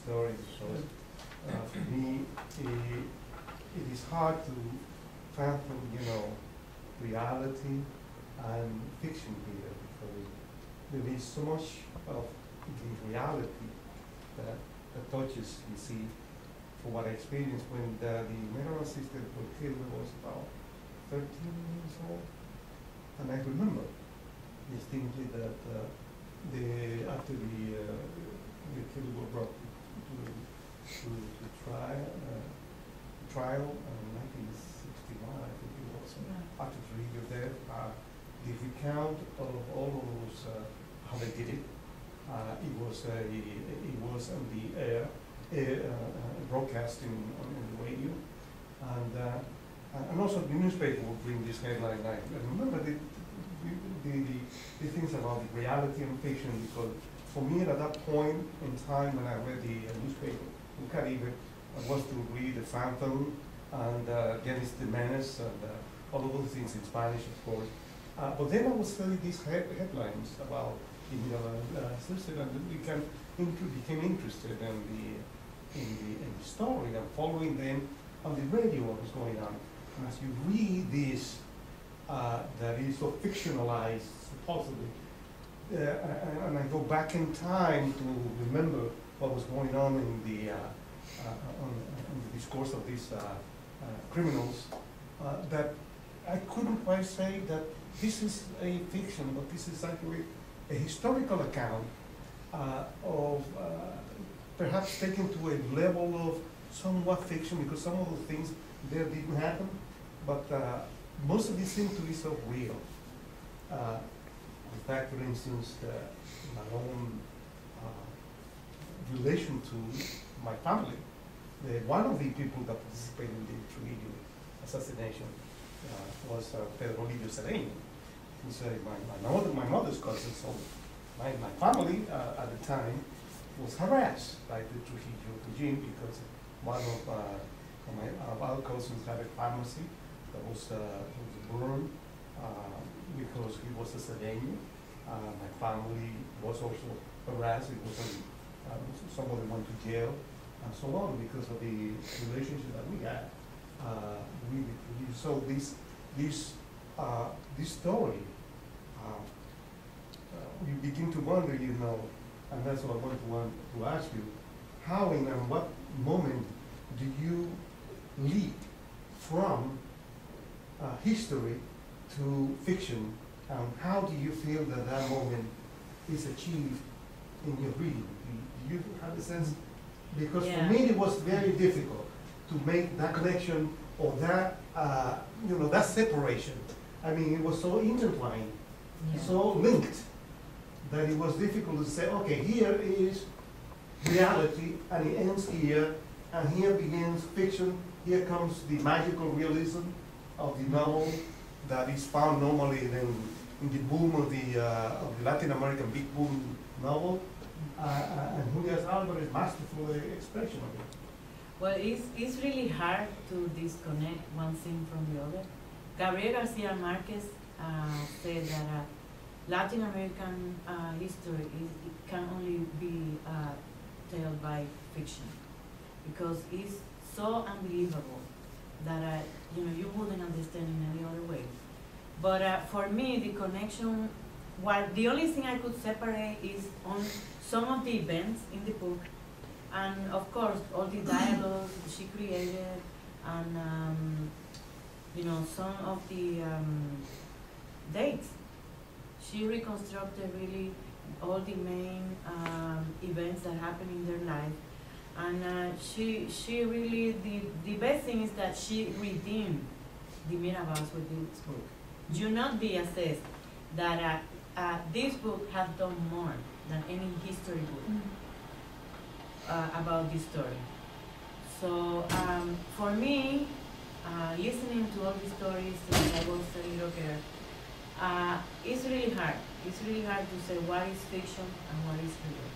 story because for me it is hard to fathom, reality and fiction here because there is so much of the reality that touches, you see, for what I experienced when the Minerva sister Trujillo was about 13 years old. And I remember distinctly that after the killer were brought to trial in 1961, I think it was, after Trujillo's death, the recount of all of those, how they did it, it was on the air, broadcasting on the radio, and also the newspaper would bring this headline. I remember the things about the reality and fiction, because for me at that point in time when I read the newspaper in Caribe, I was to read The Phantom and Dennis the Menace and all of those things in Spanish, of course. But then I was studying these headlines about the sister, and became interested in the story and following them on the radio, what was going on. And as you read this, that is so fictionalized, supposedly, and I go back in time to remember what was going on in the discourse of these criminals, that I couldn't quite say that this is a fiction, but this is actually a historical account of perhaps taken to a level of somewhat fiction, because some of the things there didn't happen, but most of these seem to be so real. In fact, for instance, my own relation to my family, one of the people that participated in the Trujillo assassination was Pedro Livio Sereno. He's my mother's cousin, so my family at the time was harassed by the Trujillo regime because one of our cousins had a pharmacy that was burned because he was a Sereno. My family was also harassed. It was somebody went to jail and so on because of the relationship that we had with the Trujillo. So this story, you begin to wonder, and that's what I want to ask you, how and at what moment do you leap from history to fiction, and how do you feel that moment is achieved in your reading? Do you have a sense? Because for me it was very difficult to make that connection or that, that separation. I mean, it was so intertwined, so linked, that it was difficult to say, okay, here is reality, and it ends here, and here begins fiction. Here comes the magical realism of the novel that is found normally in the boom of the Latin American big boom novel, and Julia Alvarez masterful expression of it. Well, it's really hard to disconnect one thing from the other. Gabriel Garcia Marquez said that Latin American history can only be told by fiction, because it's so unbelievable that you wouldn't understand in any other way. But for me, the connection, the only thing I could separate is on some of the events in the book, and of course all the dialogues she created, and some of the dates. She reconstructed really all the main events that happened in their life, and she really, the best thing is that she redeemed the Mirabals with this book. Do not be assessed that this book has done more than any history book about this story. So for me, listening to all the stories since I was a little girl, it's really hard. It's really hard to say what is fiction and what is real.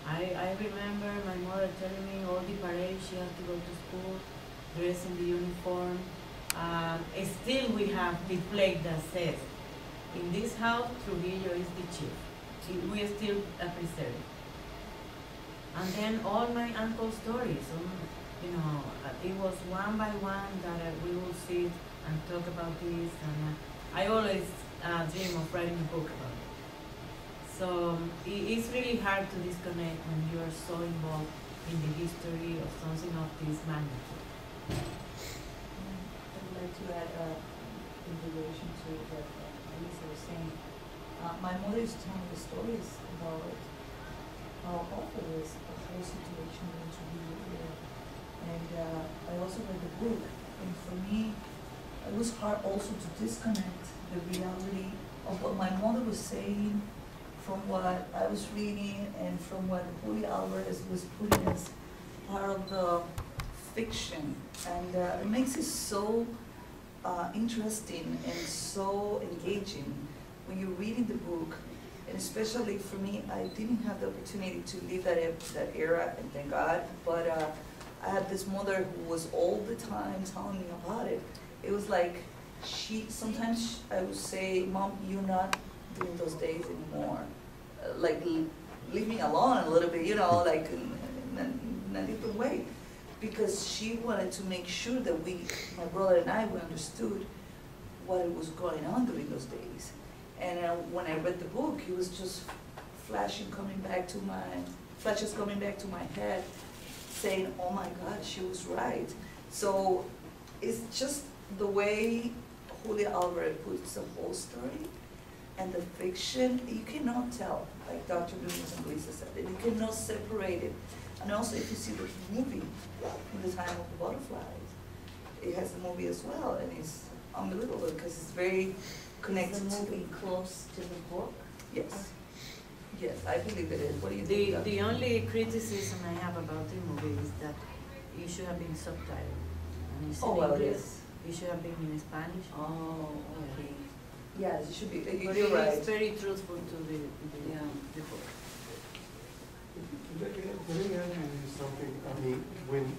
I remember my mother telling me all the parades she had to go to school, dressed in the uniform. Still we have the plaque that says, in this house, Trujillo is the chief. We still preserve it. And then all my uncle's stories, you know, it was one by one that we will sit and talk about this, and I always dream of writing a book about it. So it's really hard to disconnect when you are so involved in the history of something of this magnitude. I'd like to add in relation to what Elisa was saying. My mother used to tell me the stories about how awful it was, the whole situation in Trujillo here. And I also read the book, and for me, it was hard also to disconnect the reality of what my mother was saying from what I was reading and from what Julia Alvarez was putting as part of the fiction. And it makes it so interesting and so engaging when you're reading the book. And especially for me, I didn't have the opportunity to live that era, and thank God, but I had this mother who was all the time telling me about it. It was like, sometimes I would say, Mom, you're not doing those days anymore. Like, leave me alone a little bit, you know, like in a different way. Because she wanted to make sure that my brother and I, we understood what was going on during those days. And when I read the book, it was just flashes coming back to my head, saying, oh my God, she was right. So it's just the way Julia Alvarez puts the whole story and the fiction, you cannot tell, like Dr. Luis and Lisa said, you cannot separate it. And also if you see the movie, In the Time of the Butterflies, it has a movie as well, and it's unbelievable because it's very connected Is the to movie close to the book? Yes. Yes, I believe it is. What do you think? The only criticism I have about the movie is that it should have been subtitled. And it's in English. Yes. It should have been in Spanish. Oh, okay. Yes, it should be. But You're it right. is very truthful to the book. Let me ask you something. I mean, when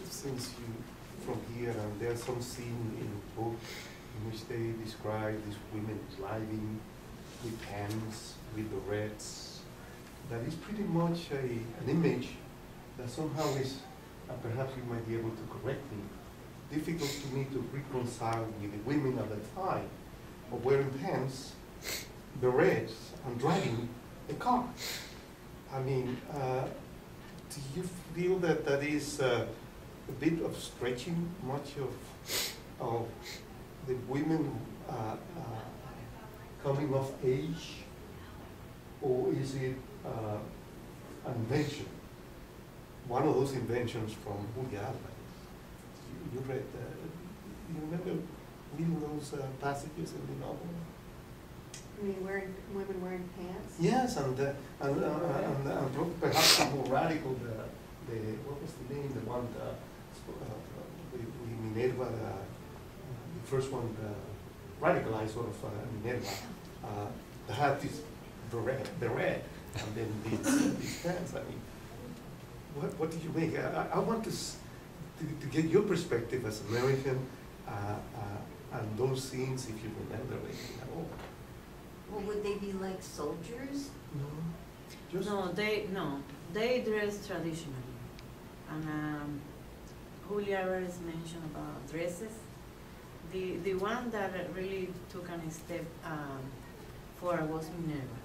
since you from here, and there's some scene in the book in which they describe these women driving with hands, with the reds, that is pretty much an image that somehow is, perhaps you might be able to correct me, difficult to me to reconcile with the women of the time of wearing pants, berets, and driving a car. I mean, do you feel that that is a bit of stretching much of the women coming of age, or is it an invention? One of those inventions from Julia Alvarez. You read, you remember reading those passages in the novel? I mean, women wearing pants? Yes, and perhaps the more radical, what was the name, the one, with Minerva, the first one, the radicalized sort of Minerva, that had this beret, and then these pants. I mean, what did you make? I want to get your perspective as American, and those scenes, if you remember anything at all. Well, would they be like soldiers? No. Just They dress traditionally, and Julia Alvarez mentioned about dresses. The one that really took a step forward was Minerva,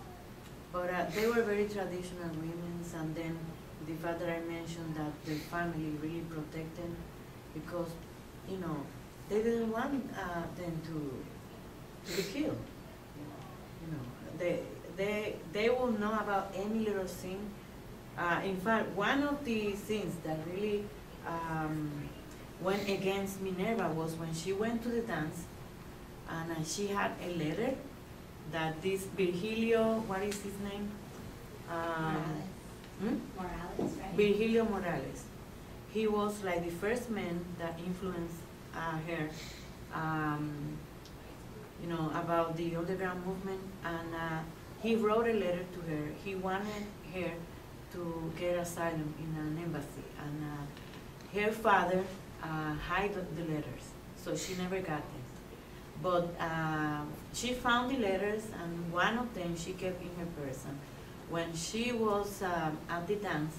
but they were very traditional women, and then the fact that I mentioned that the family really protected, because they didn't want them to be killed. They will know about any little thing. In fact, one of the things that really went against Minerva was when she went to the dance, and she had a letter that this Virgilio, what is his name? Morales, right? Virgilio Morales. He was like the first man that influenced her. About the underground movement, and he wrote a letter to her. He wanted her to get asylum in an embassy, and her father hid the letters, so she never got them. But she found the letters, and one of them she kept in her purse. And when she was at the dance,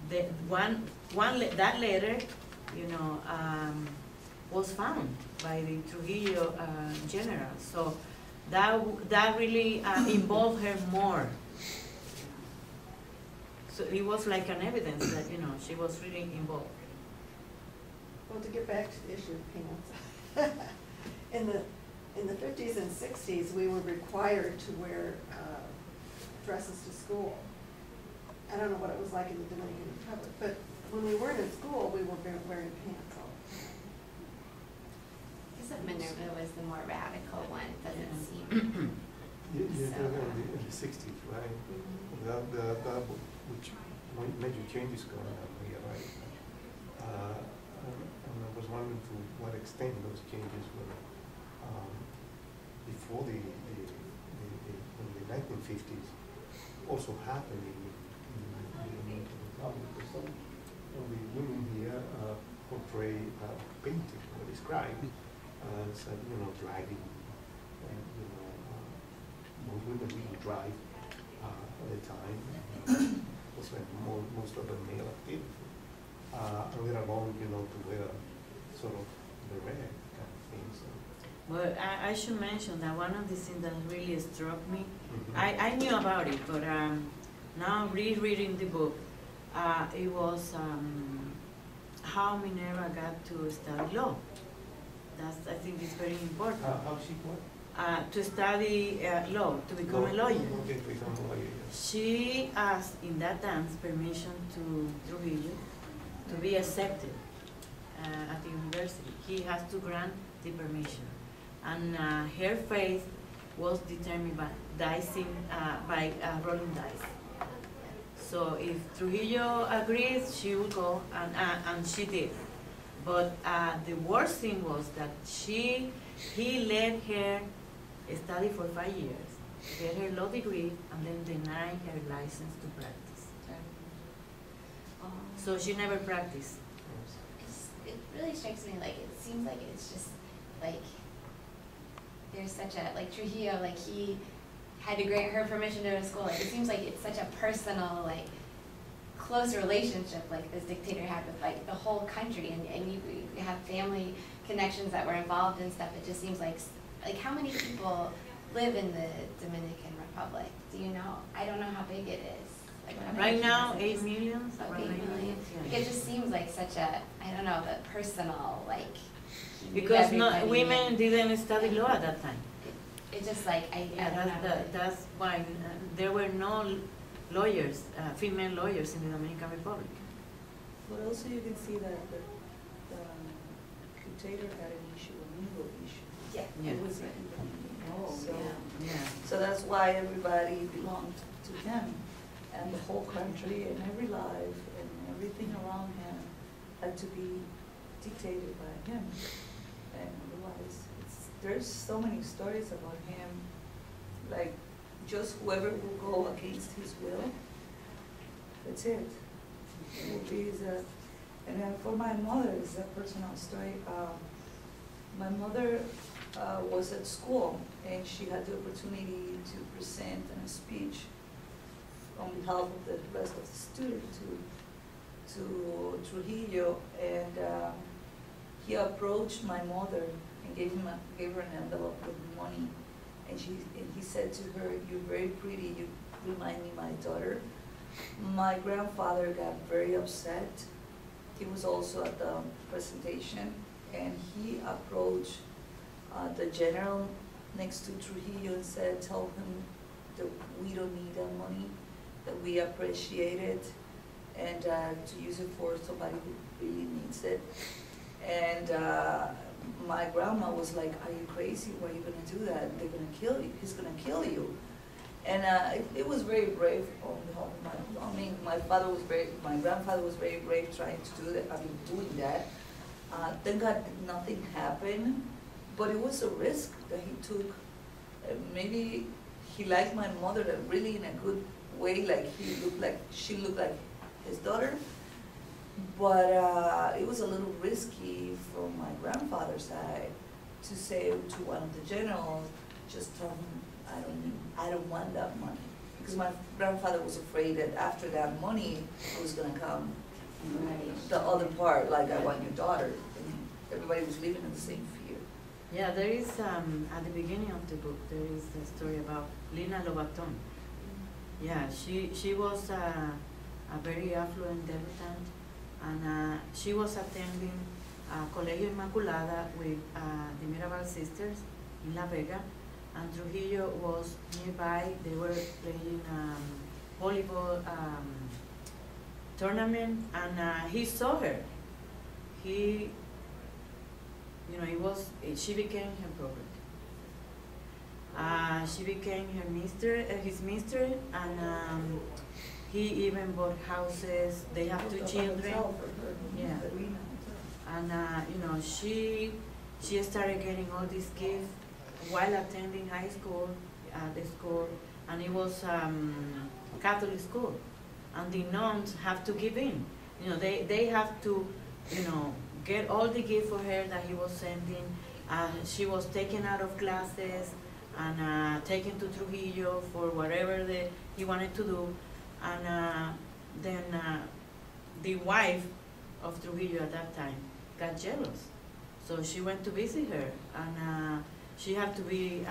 that letter, you know, was found by the Trujillo general. So that really involved her more. So it was like an evidence that, you know, she was really involved. Well, to get back to the issue of pants, in the 50s and 60s, we were required to wear dresses to school. I don't know what it was like in the Dominican Republic, but when we weren't in school, we were wearing pants all the time. I guess that Minerva was the more radical one, doesn't seem. You're So, talking in the 60s, right? That which major changes going on here, right? And I was wondering to what extent those changes were before in the 1950s also happened in the Dominican Republic. Because some of the women here portray, painted or described as, dragging, and, most women really drive at the time. Also, most of the male activity. And let alone, to wear sort of the red kind of thing. So. Well, I should mention that one of the things that really struck me, I knew about it, but now rereading the book, it was how Minerva got to study law. I think is very important. How she what? To study law, to become a lawyer. Okay, to become a lawyer, yes. She asked in that dance permission to Trujillo to be accepted at the university. He has to grant the permission. And her fate was determined by rolling dice. So if Trujillo agrees, she will go, and she did. But the worst thing was that he let her study for 5 years, get her law degree, and then deny her license to practice. So she never practiced. It really strikes me like it seems like it's just like there's such a like Trujillo, like he had to grant her permission to go to school. Like it seems like it's such a personal, like close relationship like this dictator had with like the whole country, and you have family connections that were involved and stuff. It just seems like how many people live in the Dominican Republic? Do you know? I don't know how big it is. Like, Right now, 8 million. Oh, 8 million. Yeah. Like, it just seems like such a, I don't know, the personal, like, he knew Because everybody women and didn't study law at that time. It just like, I Yeah, don't know. that's why there were no lawyers, female lawyers in the Dominican Republic. But also you can see that the dictator had an issue, a legal issue. Yeah. Yeah. It was so, Yeah. so that's why everybody belonged to him. And the whole country and every life and everything around him had to be dictated by him. And otherwise, there's so many stories about him, like just whoever will go against his will, that's it. It will be and then for my mother, it's a personal story. My mother was at school and she had the opportunity to present a speech on behalf of the rest of the students to Trujillo, and he approached my mother and gave her an envelope with money, and he said to her, "You're very pretty. You remind me of my daughter." My grandfather got very upset. He was also at the presentation, and he approached the general next to Trujillo and said, "Tell him that we don't need that money, that we appreciate it, and to use it for somebody who really needs it." And my grandma was like, "Are you crazy? Why are you gonna do that? They're gonna kill you. He's gonna kill you." And it was very brave on behalf of my grandfather was very brave trying to do that, doing that. Thank God nothing happened, but it was a risk that he took. Maybe he liked my mother really in a good way, like she looked like his daughter, but it was a little risky from my grandfather's side to say to one of the generals, just tell him I don't want that money, because my grandfather was afraid that after that money was gonna come the other part, like I want your daughter. And everybody was living in the same fear. Yeah, there is, at the beginning of the book, there is a story about Lina Lobaton. Yeah, she was a very affluent debutante, and she was attending Colegio Inmaculada with the Mirabal sisters in La Vega, and Trujillo was nearby. They were playing volleyball tournament, and he saw her. He, you know, she became her property. She became his mistress, and he even bought houses. They have 2 children. Yeah. And you know, she started getting all these gifts while attending high school, the school, and it was Catholic school, and the nuns have to give in. You know, they have to, you know, get all the gifts for her that he was sending. She was taken out of classes and taken to Trujillo for whatever he wanted to do, and then the wife of Trujillo at that time got jealous, so she went to visit her, and she had to be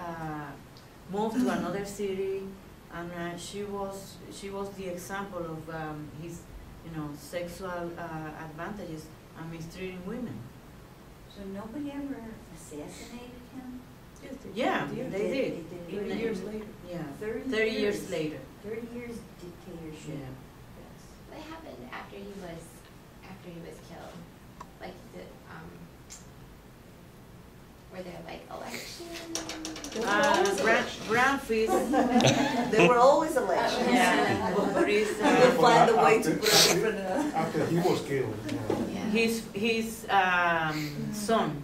moved to another city, and she was the example of his, you know, sexual advantages and mistreating women. So nobody ever assassinated him? Yeah, they did. 30 years later. Yeah, 30 30 years later. 30 years dictatorship. Yeah. Yes. What happened after he was killed? Like were there like elections? Brown fees. There were always elections. Yeah. We'll find a way to put a different. After he was killed, Yeah. His son,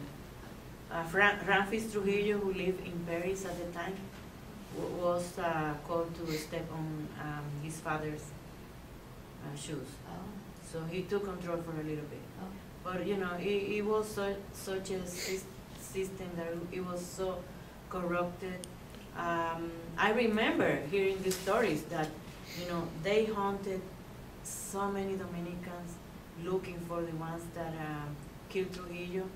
Ramfis Trujillo, who lived in Paris at the time, was called to step on his father's shoes. Oh. So he took control for a little bit. Oh. But you know, it was such a system that it was so corrupted. I remember hearing the stories that, you know, they hunted so many Dominicans looking for the ones that killed Trujillo,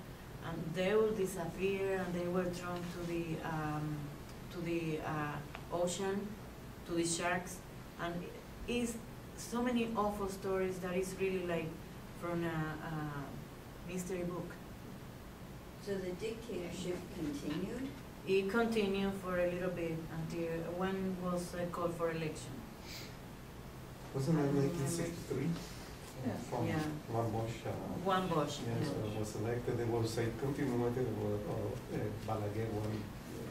and they will disappear, and they were thrown to the ocean, to the sharks, and it's so many awful stories that is really like from a mystery book. So the dictatorship continued? It continued for a little bit until when was called for election. wasn't it 1963? Yeah. From Yeah. Juan Bosch. Juan Bosch. Yes, was elected. There was a continuity, Balaguer one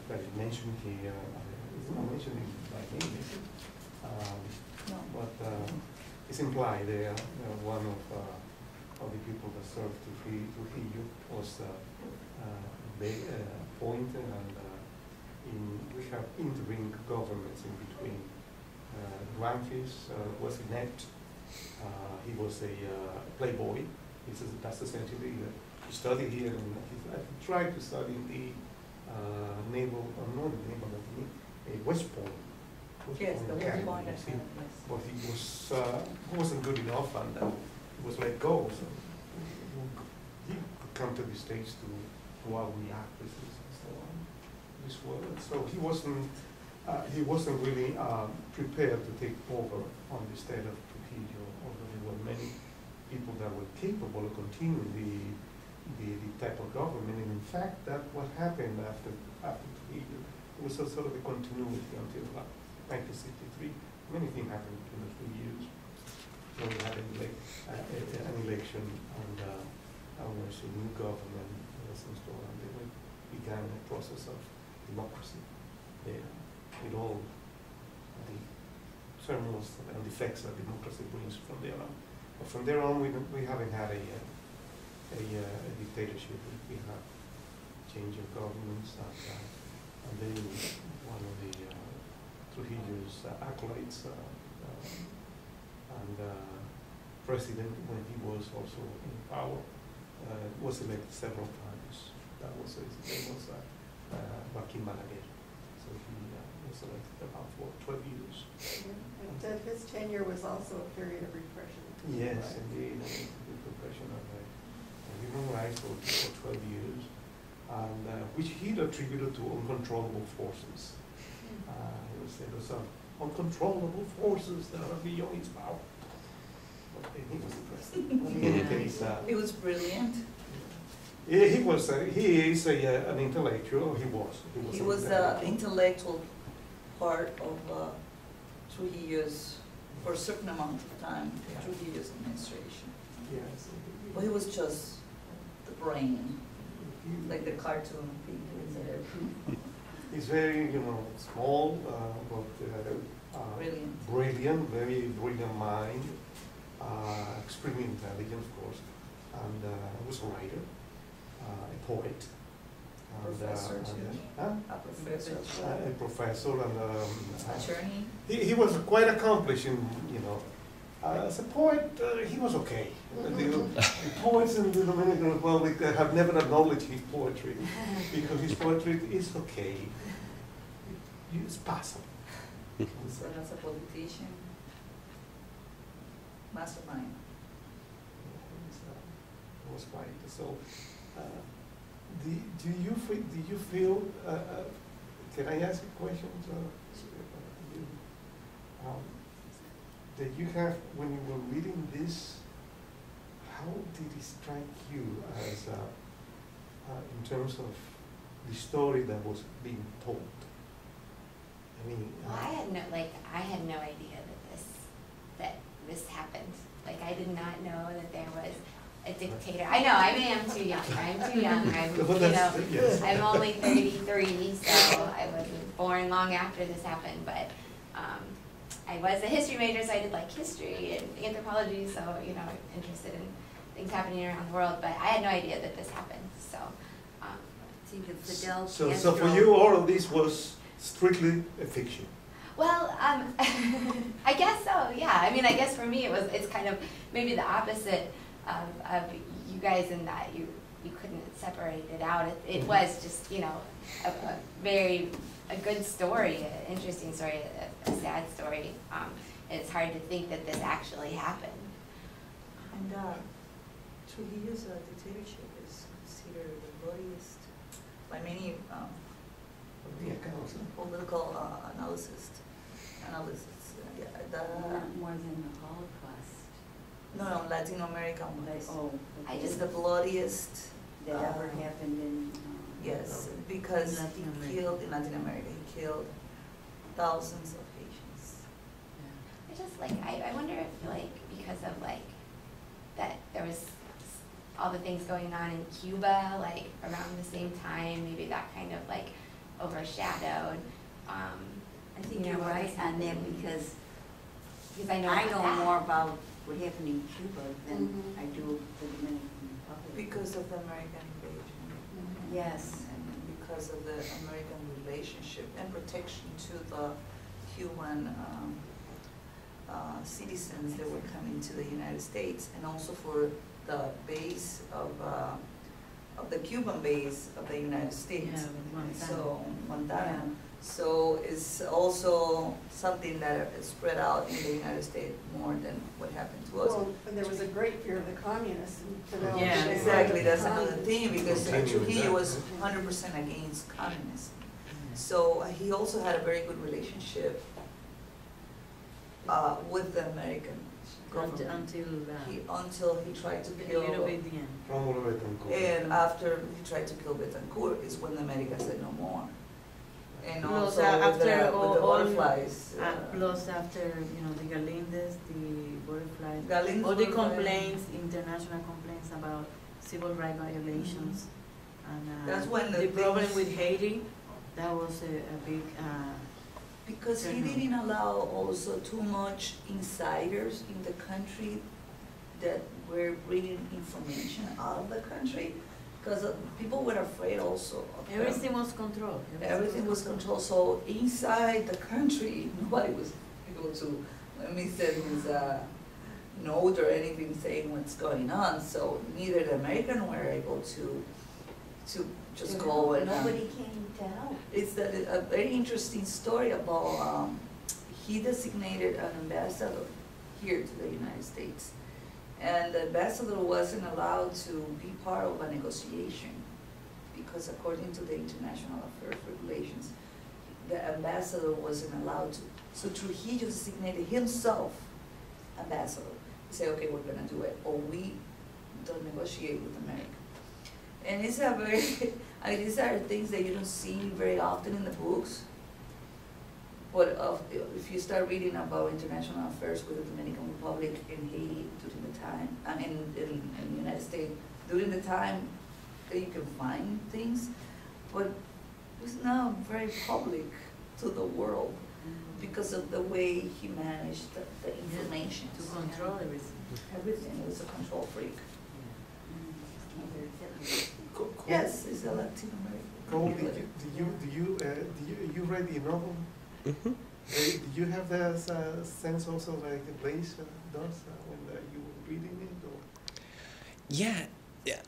that you mentioned here. It's not mentioned by name, is it? No. But it's implied there. One of the people that served Trujillo was appointed, and we have interim governments in between. Ramfis was inept. He was a playboy. That's essentially he studied here, and he tried to study in the West Point. Yes, the West Academy, Point. you see. Yes. But he wasn't good enough, and he was let go. So he could come to the States to do all the actresses and so on. So he wasn't really prepared to take over on the state of Trujillo, although there were many people that were capable of continuing the type of government. And in fact, that's what happened after Trujillo. It was a sort of a continuity until 1963. Many things happened between the 2 years. So we had an election, and was a new government, and so on. Then we began a process of democracy there, with all the turmoils and defects that democracy brings from there on. But from there on, we haven't had a dictatorship. We have change of governments, and then one of the Trujillo's acolytes and president, when he was also in power, was elected several times. That was his name was Joaquin Balaguer. So he was was elected about for 12 years. And his tenure was also a period of repression. Yes, Right. indeed, the repression of human rights for 12 years, and which he attributed to uncontrollable forces. He would say those are uncontrollable forces that are beyond his power. But he was the president. In any case, He was brilliant. he is an intellectual. He was the intellectual part of Trujillo's, for a certain amount of time, Yeah. Trujillo's administration. Yes. Well, he was just the brain, He- like the cartoon figures there. He's very, small, but Brilliant. brilliant, very brilliant mind, extremely intelligent, of course, and was a writer, a poet. And, Professor too. A professor as well. a professor, and Attorney. he was quite accomplished in, as a poet, he was okay. The poets in the Dominican Republic have never acknowledged his poetry, because his poetry is okay. It's passable. So as a politician, mastermind. It was quite so. Do you feel? Can I ask a question? That you have when you were reading this, how did it strike you as in terms of the story that was being told? I mean, Well, I had no idea that this happened. Like, I did not know that there was a dictator. I know, I mean, I'm too young. Yes. I'm only 33, so I wasn't born long after this happened, but I was a history major, so I did like history and anthropology, so, interested in things happening around the world, but I had no idea that this happened, so. See, the Fidel So Castro. for you, all of this was strictly a fiction. Well, I guess so, yeah. I mean, I guess for me it's kind of maybe the opposite of you guys in that you couldn't separate it out. It was just, a good story, an interesting story, a sad story. And it's hard to think that this actually happened. And Trujillo's dictatorship is considered the bloodiest by many political analysts. More than the Holocaust. No, Latin American Like, ones. just The bloodiest. that ever happened in. Yes, because Latin he America. killed in Latin America. He killed thousands of Haitians. I just I wonder if because of that there was all the things going on in Cuba around the same time, maybe that kind of overshadowed. I think you're right on that because I know I about know that. more about what happened in Cuba than Mhm. I do the Dominican Republic. Because of the American invasion. Mhm. Yes. And because of the American relationship and protection to the Cuban citizens that were coming to the United States, and also for the base of the Cuban base of the United States. Yeah, Guantanamo. So, Guantanamo. So it's also something that is spread out in the United States more than what happened to us. Well, and there was a great fear of the communists. And Fidel Yeah, was Exactly, that's another another thing, because Continue with Trujillo that. was 100% against communism. So he also had a very good relationship with the American government. Until he tried to a kill, little bit the end. Rómulo Betancourt. and after he tried to kill Betancourt is when America said no more. And Plus, also after with the all- butterflies. Plus after, the Galindes, the butterflies, Galindes all the butterfly. complaints, international complaints about civil rights violations. And That's when the the problem things- with Haiti, that was a big, Because he Turn on. didn't allow also too much insiders in the country that were bringing information out of the country, because people were afraid also of them. everything was controlled. Everything was controlled, so inside the country, nobody was able to, let me say, his note or anything saying what's going on, so neither the Americans were able to to just go and. Nobody came to help. It's a very interesting story about, he designated an ambassador here to the United States. And the ambassador wasn't allowed to be part of a negotiation because according to the international affairs regulations, the ambassador wasn't allowed to. So Trujillo designated himself ambassador. He said, okay, we're gonna do it, or we don't negotiate with America. And it's a very, I mean, these are things that you don't see very often in the books. But if you start reading about international affairs with the Dominican Republic and Haiti during the time, and in the United States, during the time that you can find things, but it's not very public to the world because of the way he managed the information. To control everything. Everything, he was a control freak. Co- Yes, he's a Latin American. Cole, you read the novel? Mm-hmm. Do you have that sense also like Blaise does when you were reading it? Or? Yeah,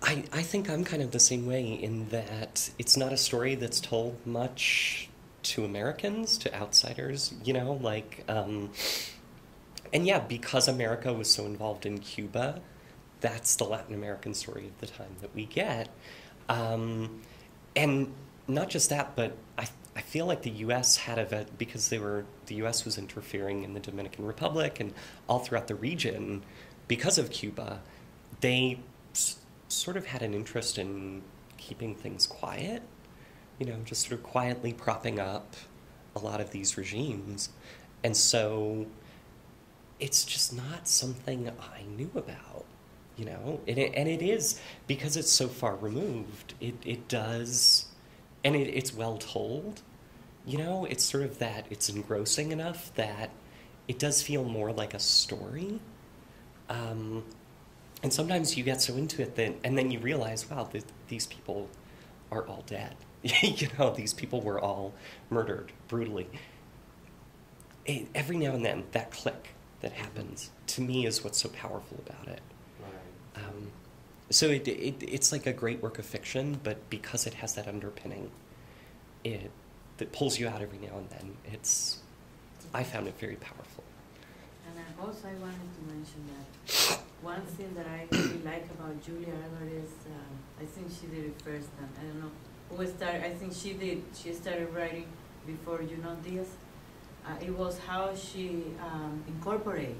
I think I'm kind of the same way in that it's not a story that's told much to Americans, to outsiders, you know, like, and yeah, because America was so involved in Cuba, that's the Latin American story of the time that we get. And not just that, but I feel like the U.S. had because the U.S. was interfering in the Dominican Republic and all throughout the region because of Cuba, they sort of had an interest in keeping things quiet, you know, just sort of quietly propping up a lot of these regimes. And so it's just not something I knew about, you know, and it is, because it's so far removed, it does, and it's well told, you know, it's sort of that, it's engrossing enough that it does feel more like a story. And sometimes you get so into it and then you realize, wow, these people are all dead. You know, these people were all murdered brutally. Every now and then, that click that happens, to me, is what's so powerful about it. Right. So it's like a great work of fiction, but because it has that underpinning, that pulls you out every now and then, I found it very powerful. And I wanted to mention that one thing that I really like about Julia Alvarez, I think she did it first, and I don't know who started, I think she started writing before Diaz. It was how she incorporated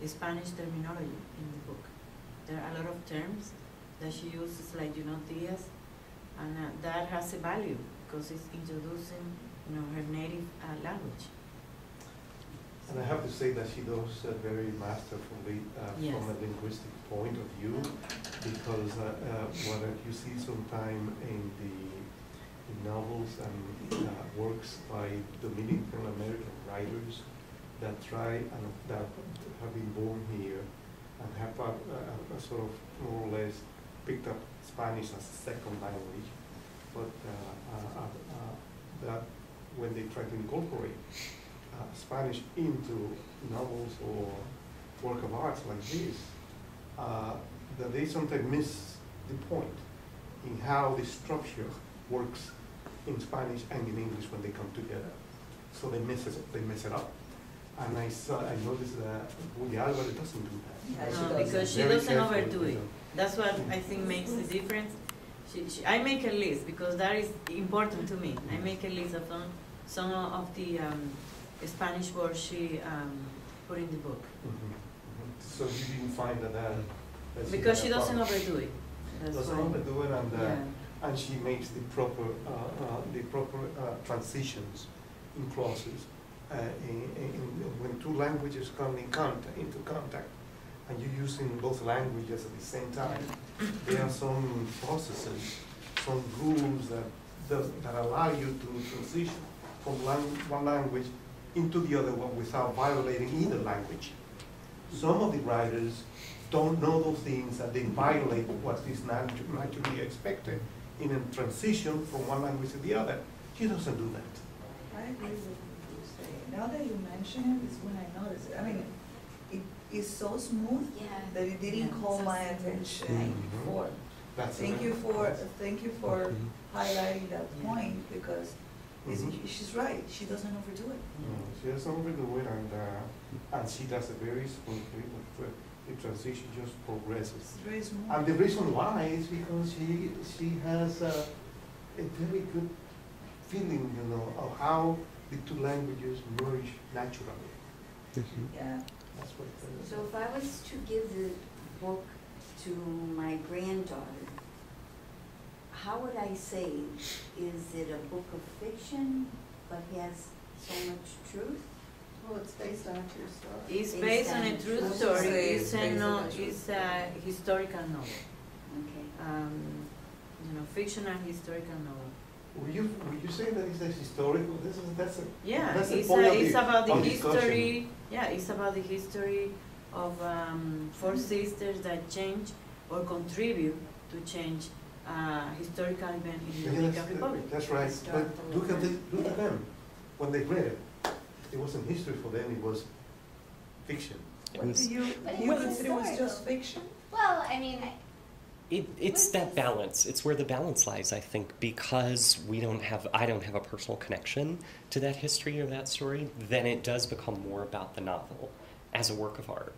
Spanish terminology in the book. There are a lot of terms that she uses, like Diaz, and that has a value because it's introducing, you know, her native language. And I have to say that she does very masterfully Yes. from a linguistic point of view, because what you see sometime in novels and works by Dominican American writers that try and that have been born here and have a sort of more or less picked up Spanish as a second language, but that when they try to incorporate Spanish into novels or work of art like this, that they sometimes miss the point in how the structure works in Spanish and in English when they come together. So they mess it up. And I noticed that Julia Alvarez doesn't do that. Yeah, No, because she Very doesn't careful overdo with it. them. That's what I think makes the difference. I make a list because that is important to me. I make a list of some of the Spanish words she put in the book. Mm-hmm. Mm-hmm. So you didn't find that Because she had a doesn't problem. overdo it. That's Doesn't why. overdo it, Yeah. and she makes the proper transitions in clauses. When two languages come into contact, and you're using both languages at the same time, there are some processes, some rules that allow you to transition from one language into the other one without violating either language. Some of the writers don't know those things, and they violate what is naturally expected in a transition from one language to the other. She doesn't do that. I agree with what you say. Now that you mention it, is when I noticed it. I mean, it is so smooth Yeah. that it didn't Yeah, call so my smooth. attention Mhm. before. That's Thank it. you for Mhm. highlighting that Yeah. point, because Mhm. she's right, she doesn't overdo it. She doesn't overdo it, and she does it very smoothly. The transition just progresses. It's very smooth. And the reason why is because she has a very good feeling, of how the two languages merge naturally. Yeah. That's what it is. So if I was to give the book to my granddaughter, how would I say, is it a book of fiction but has so much truth? Well, it's based on a true story. It's based on a true story. It's based on a true It's a historical novel. Okay. Fictional historical novel. Will you say that it's a historical? That's a Yeah, that's the it's point of it's about the of discussion. history. Yeah, it's about the history of four sisters that change or contribute to change historical event in the Dominican Republic. That's right. But look at them. When they read it, it wasn't history for them. It was fiction. It What was- do you But it you was consider it was historical. just fiction? Well, I mean, It's that balance. It's where the balance lies, I think, because I don't have a personal connection to that history or that story, then it does become more about the novel as a work of art.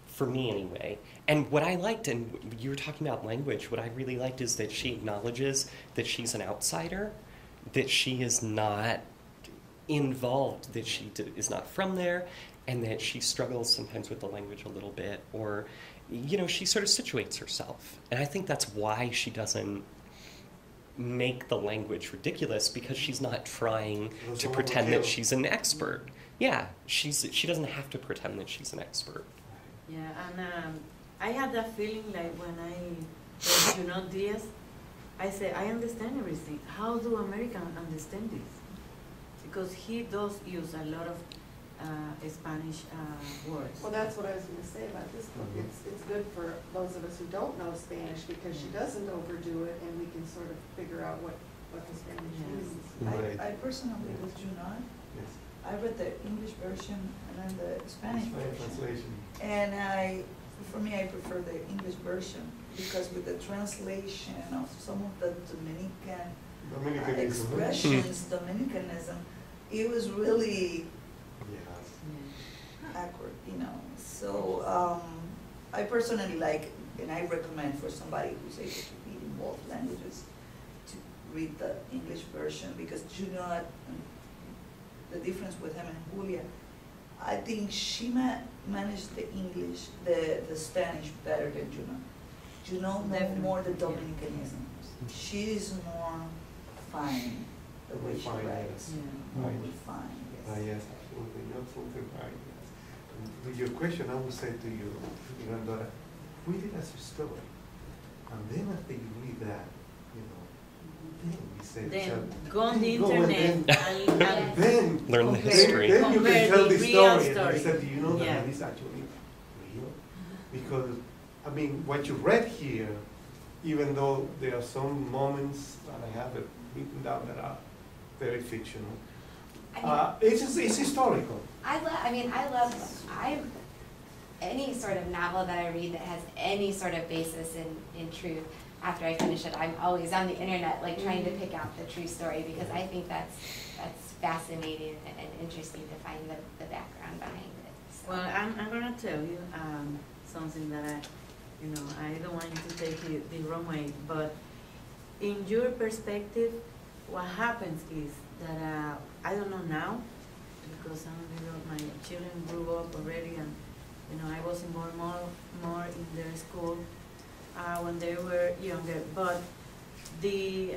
For me, anyway. And what I liked, and you were talking about language, what I really liked is that she acknowledges that she's an outsider, that she is not involved, that she is not from there, and that she struggles sometimes with the language a little bit, or she sort of situates herself. And I think that's why she doesn't make the language ridiculous, because she's not trying to pretend that she's an expert. Yeah, she doesn't have to pretend that she's an expert. Yeah, and I had that feeling like when I read Junot Diaz, I said, I understand everything. How do Americans understand this? Because he does use a lot of Spanish words. Well, that's what I was gonna say about this book. Mhm. It's good for those of us who don't know Spanish, because she doesn't overdo it, and we can sort of figure out what the Spanish Yes. means. Right. I personally, with Junot, Yes. I read the English version and then the Spanish version. Translation. And for me, I prefer the English version, because with the translation of some of the Dominican Dominicanism. expressions, Dominicanism, it was really Yes. Yeah. accurate, So I personally like, and I recommend for somebody who's able to read in both languages to read the English version, because Junot, the difference with him and Julia, I think she managed the English, the Spanish better than Junot. Junot knows Definitely, more the yeah. Dominicanism. She's more fine, the way she Refined, writes. Yeah. More Right. refined, yes. Yes, absolutely. You're absolutely right. Yes. And with your question, I would say to your granddaughter, read it as a story. And then after you read that, then you say, Then go on the then go and internet then- and then Learn the Compare- history. Then you compare can tell the the real story. And story. I said, do you know that Yeah. that is actually real? Because, I mean, what you read here, even though there are some moments, and I have it written down, that are very fictional, it's historical. I love any sort of novel that I read that has any sort of basis in truth. After I finish it, I'm always on the internet, like trying to pick out the true story, because I think that's fascinating and interesting to find the background behind it. So. Well, I'm gonna tell you something that I don't want you to take it the wrong way, but in your perspective, what happens is that I don't know now, because some of my children grew up already, and I was involved more in their school when they were younger. But the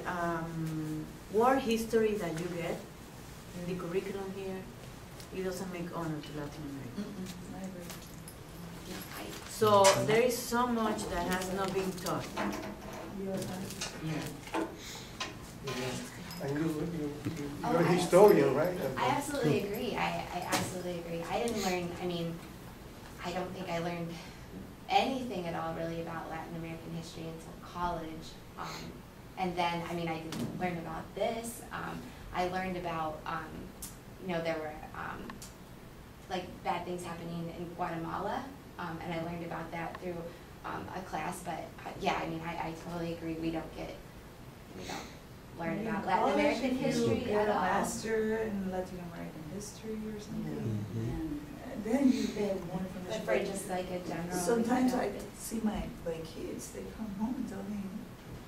war history that you get in the curriculum here, it doesn't make honor to Latin America. I agree. So there is so much that has not been taught. You're right. Yeah. And Oh, you're a I historian, right? I absolutely agree. I absolutely agree. I didn't learn, I don't think I learned anything at all really about Latin American history until college. And then, I didn't learn about this. I learned about, there were like bad things happening in Guatemala. And I learned about that through a class, but yeah, I mean, I totally agree. We don't learn about Latin American history You get at a all. master in Latin American history or something, Mhm. and then you get more information. But for just like a general. Sometimes I see my kids, they come home and tell me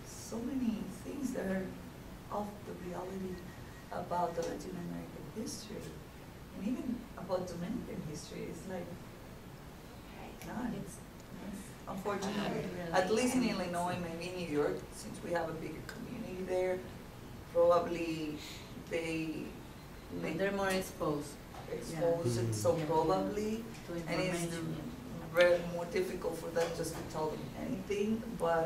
so many things that are off the reality about the Latin American history, and even about Dominican history. It's like, none. It's Unfortunately, at least in Illinois, maybe New York, since we have a bigger community there, probably They're more exposed expose it so Yeah. probably, to and it's information. very more difficult for them just to tell them anything, but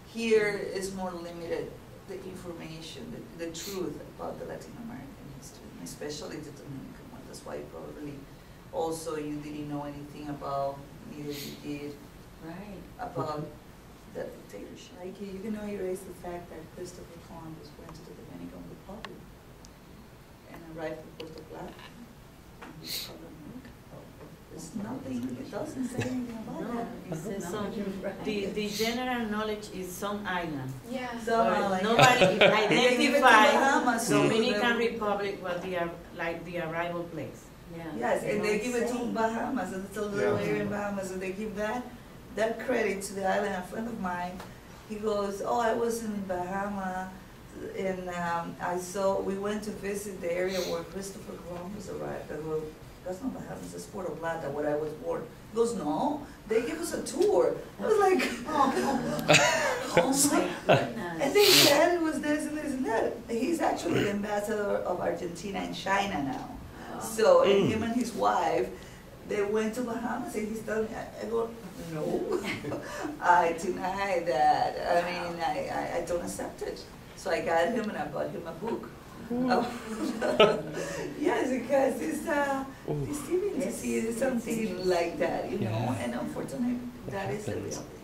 here is more limited, the information, the truth about the Latin American history, and especially the Dominican one. That's why probably also you didn't know anything about, neither you did, Right. about the dictatorship. Like you can only erase the fact that Christopher Columbus went to the Dominican Republic and arrived in Puerto Plata. And he discovered America. There's nothing, it doesn't say anything about No, that. it says the general knowledge is some island. Yeah. Some Or island. nobody They give it to identified Bahamas, so Dominican they- Republic was like the arrival place. Yeah. Yes, and they give it to Insane. Bahamas, and it's a little Yeah. area in Bahamas, and they give that credit to the island. A friend of mine, he goes, oh, I was in Bahama, and we went to visit the area where Christopher Columbus arrived. I go, that's not Bahamas, it's Puerto Plata, where I was born. He goes, no, they give us a tour. I was like, Oh my goodness. and they said it was this and this and that. He's actually the ambassador of Argentina in China now. So, and him and his wife, they went to Bahamas, and he's telling me, I go, no, I deny that. I mean, I don't accept it. So I got him and I bought him a book. Yes, because it's deceiving to see something like that, you know, Yeah. and unfortunately, that is the happens. reality.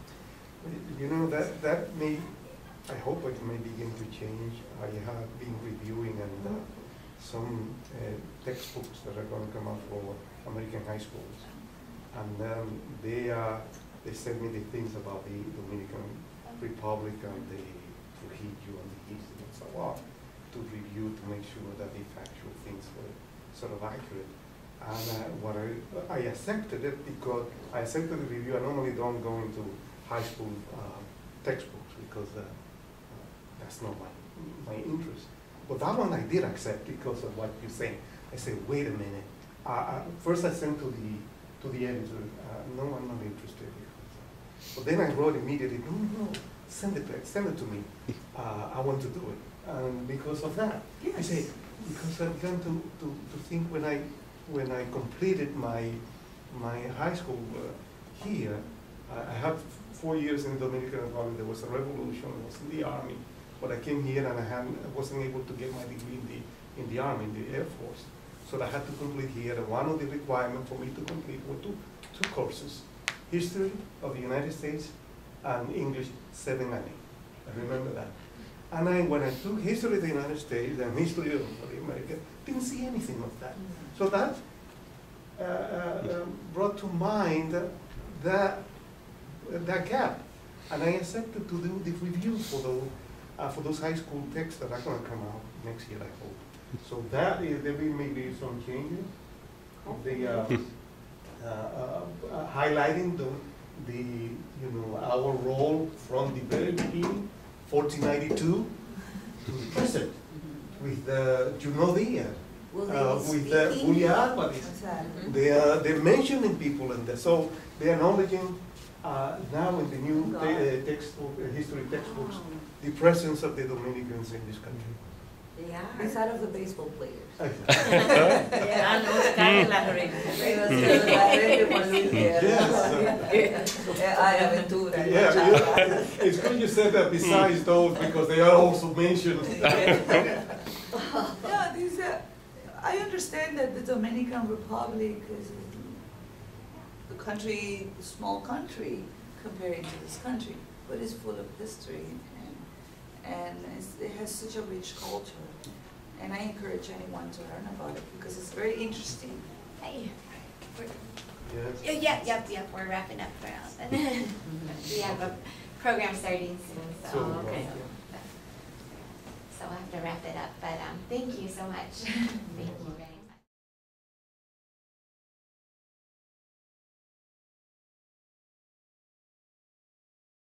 You know, that may, I hope it may begin to change. I have been reviewing and some textbooks that are going to come out for American high schools. And they sent me the things about the Dominican Republic and the Trujillo and the history and so on to review to make sure that the factual things were sort of accurate. And I accepted it because I accepted the review. I normally don't go into high school textbooks because that's not my interest. But that one I did accept because of what you're saying. I said, wait a minute. First I sent to the editor, no, I'm not interested. But then I wrote immediately, no, send it to me. I want to do it. And because of that, I say, because I began to think when I completed my high school here, I had 4 years in the Dominican Republic. There was a revolution. I was in the army. But I came here and I wasn't able to get my degree in the Army, in the Air Force. So I had to complete here. And one of the requirements for me to complete were two courses: History of the United States and English 7 and 8. I remember that. And when I took History of the United States and History of America, didn't see anything of that. So that brought to mind that gap. And I accepted to do the review for those high school texts that are going to come out next year, I hope. So that is, there will maybe some changes. Highlighting our role from the very beginning, 1492 to the present, with with Julia Alvarez. They're mentioning people in there, so they're acknowledging now in the new textbook, history textbooks, the presence of the Dominicans in this country. They are. Besides of the baseball players. Yeah, and Oscar de la Yeah, it's good you said that besides those, because they are also mentioned. Yeah, I understand that the Dominican Republic is a country, a small country compared to this country, but it's full of history and it has such a rich culture. And I encourage anyone to learn about it because it's very interesting. Hey, Yes. Yep, we're wrapping up for now. We have a program starting soon, so. So, okay. So we'll have to wrap it up, but thank you so much. Thank you very much.